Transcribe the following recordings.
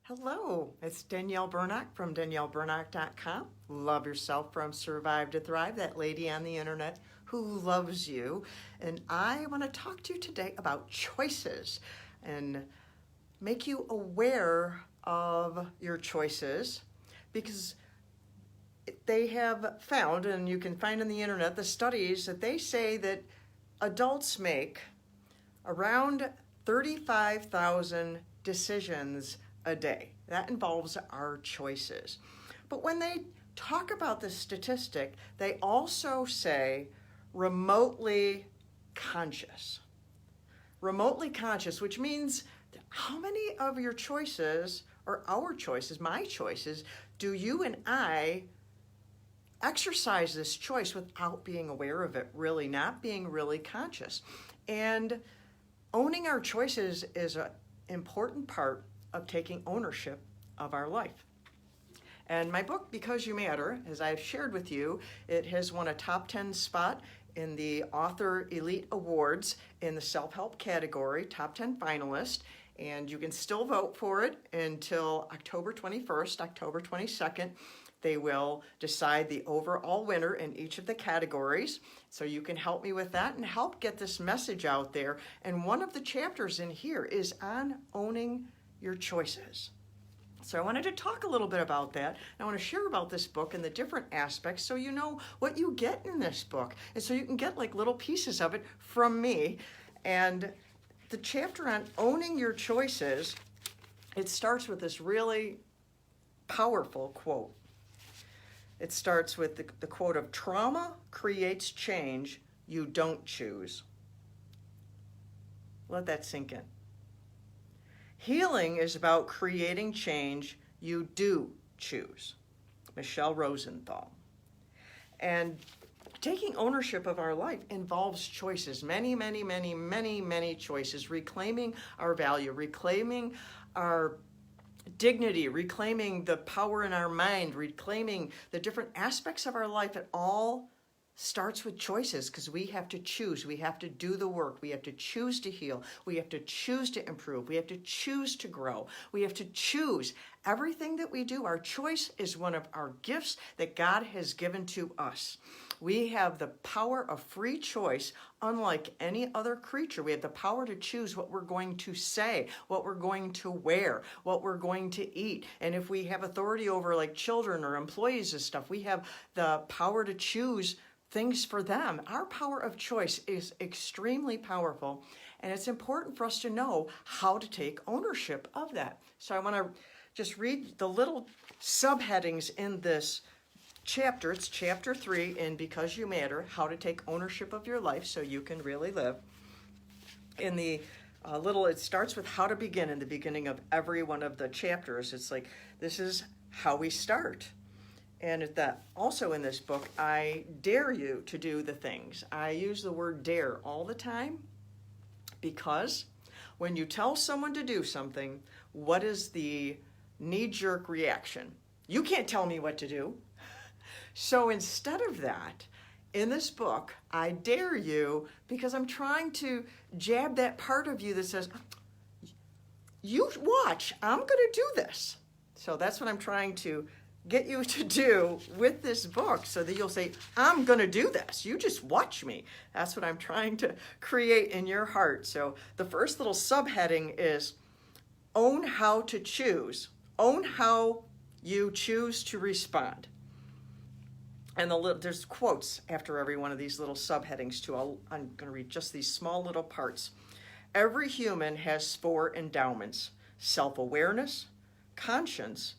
Hello, it's Danielle Burnock from DanielleBurnock.com. Love yourself from Survive to Thrive, that lady on the internet who loves you. And I want to talk to you today about choices and make you aware of your choices because they have found, and you can find on the internet, the studies that they say that adults make around 35,000 decisions a day. That involves our choices. But when they talk about this statistic, they also say remotely conscious. Remotely conscious, which means how many of your choices, or our choices, my choices, do you and I exercise this choice without being aware of it, really not being really conscious? And owning our choices is an important part of taking ownership of our life. And my book, Because You Matter, as I've shared with you, it has won a top 10 spot in the Author Elite Awards in the self-help category, top 10 finalist, and you can still vote for it until October 21st, October 22nd. They will decide the overall winner in each of the categories. So you can help me with that and help get this message out there. And one of the chapters in here is on owning your choices. So I wanted to talk a little bit about that. I want to share about this book and the different aspects so you know what you get in this book. And so you can get like little pieces of it from me. And the chapter on owning your choices, it starts with this really powerful quote. It starts with the quote of, "Trauma creates change you don't choose." Let that sink in. Healing is about creating change you do choose. Michelle Rosenthal. And taking ownership of our life involves choices, many, many, many, many, many choices, reclaiming our value, reclaiming our dignity, reclaiming the power in our mind, reclaiming the different aspects of our life. It all starts with choices because we have to choose. We have to do the work. We have to choose to heal. We have to choose to improve. We have to choose to grow. We have to choose everything that we do. Our choice is one of our gifts that God has given to us. We have the power of free choice, unlike any other creature. We have the power to choose what we're going to say, what we're going to wear, what we're going to eat. And if we have authority over like children or employees and stuff, we have the power to choose things for them. Our power of choice is extremely powerful, and it's important for us to know how to take ownership of that. So I want to just read the little subheadings in this chapter. It's chapter 3 in Because You Matter, how to take ownership of your life so you can really live. In the it starts with how to begin in the beginning of every one of the chapters. It's like, this is how we start. And that also in this book, I dare you to do the things. I use the word dare all the time because when you tell someone to do something, what is the knee-jerk reaction? You can't tell me what to do. So instead of that, in this book, I dare you because I'm trying to jab that part of you that says, you watch, I'm going to do this. So that's what I'm trying to get you to do with this book so that you'll say, I'm going to do this. You just watch me. That's what I'm trying to create in your heart. So the first little subheading is own how to choose. Own how you choose to respond. And there's quotes after every one of these little subheadings too. I'm going to read just these small little parts. Every human has 4 endowments: self-awareness, conscience,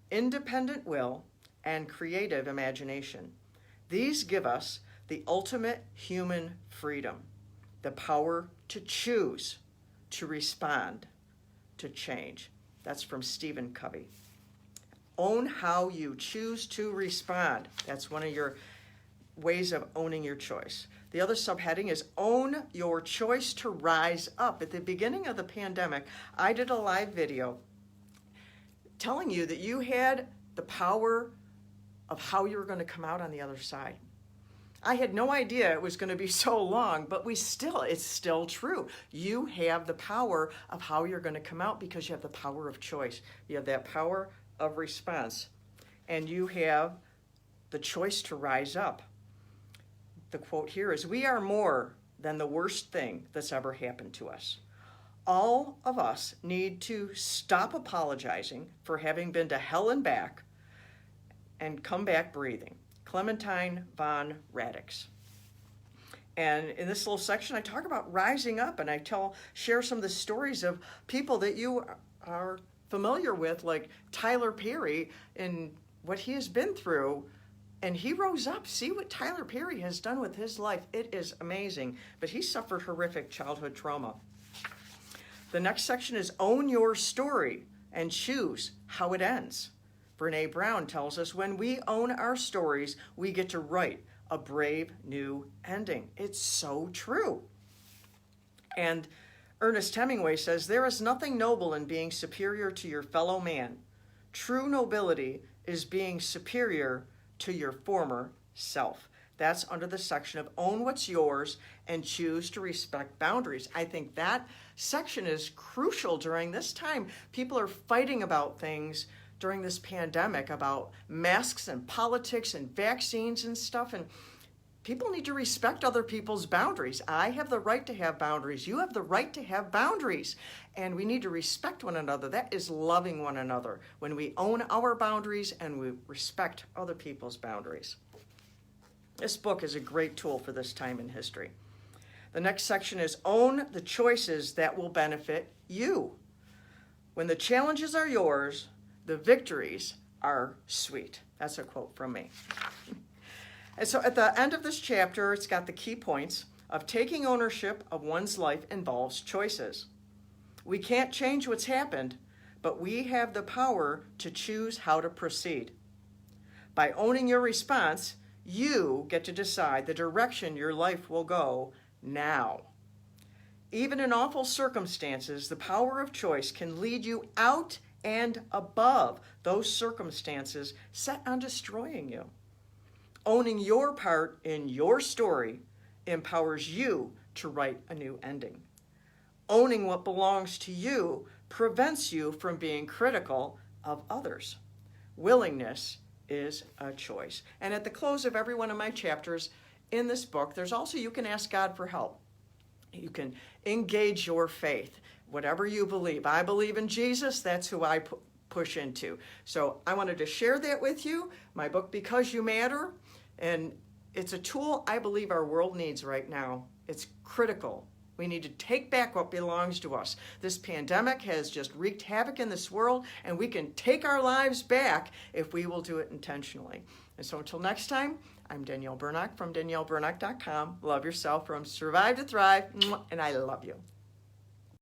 independent will, and creative imagination. These give us the ultimate human freedom, the power to choose, to respond, to change. That's from Stephen Covey. Own how you choose to respond. That's one of your ways of owning your choice. The other subheading is own your choice to rise up. At the beginning of the pandemic, I did a live video telling you that you had the power of how you were going to come out on the other side. I had no idea it was going to be so long, but it's still true. You have the power of how you're going to come out because you have the power of choice. You have that power of response, and you have the choice to rise up. The quote here is, "We are more than the worst thing that's ever happened to us. All of us need to stop apologizing for having been to hell and back and come back breathing." Clementine von Radix. And in this little section, I talk about rising up, and I share some of the stories of people that you are familiar with, like Tyler Perry and what he has been through. And he rose up. See what Tyler Perry has done with his life. It is amazing. But he suffered horrific childhood trauma. The next section is own your story and choose how it ends. Brene Brown tells us when we own our stories, we get to write a brave new ending. It's so true. And Ernest Hemingway says, "There is nothing noble in being superior to your fellow man. True nobility is being superior to your former self." That's under the section of own what's yours and choose to respect boundaries. I think that section is crucial during this time. People are fighting about things during this pandemic, about masks and politics and vaccines and stuff, and people need to respect other people's boundaries. I have the right to have boundaries. You have the right to have boundaries, and we need to respect one another. That is loving one another, when we own our boundaries and we respect other people's boundaries. This book is a great tool for this time in history. The next section is own the choices that will benefit you. When the challenges are yours, the victories are sweet. That's a quote from me. And so at the end of this chapter, it's got the key points of taking ownership of one's life involves choices. We can't change what's happened, but we have the power to choose how to proceed. By owning your response, you get to decide the direction your life will go now. Even in awful circumstances, the power of choice can lead you out and above those circumstances set on destroying you. Owning your part in your story empowers you to write a new ending. Owning what belongs to you prevents you from being critical of others. Willingness is a choice. And at the close of every one of my chapters in this book, there's also, you can ask God for help. You can engage your faith, whatever you believe. I believe in Jesus. That's who I push into. So I wanted to share that with you, my book, Because You Matter. And it's a tool I believe our world needs right now. It's critical. We need to take back what belongs to us. This pandemic has just wreaked havoc in this world, and we can take our lives back if we will do it intentionally. And so until next time, I'm Danielle Bernock from DanielleBernock.com. Love yourself from Survive to Thrive, and I love you.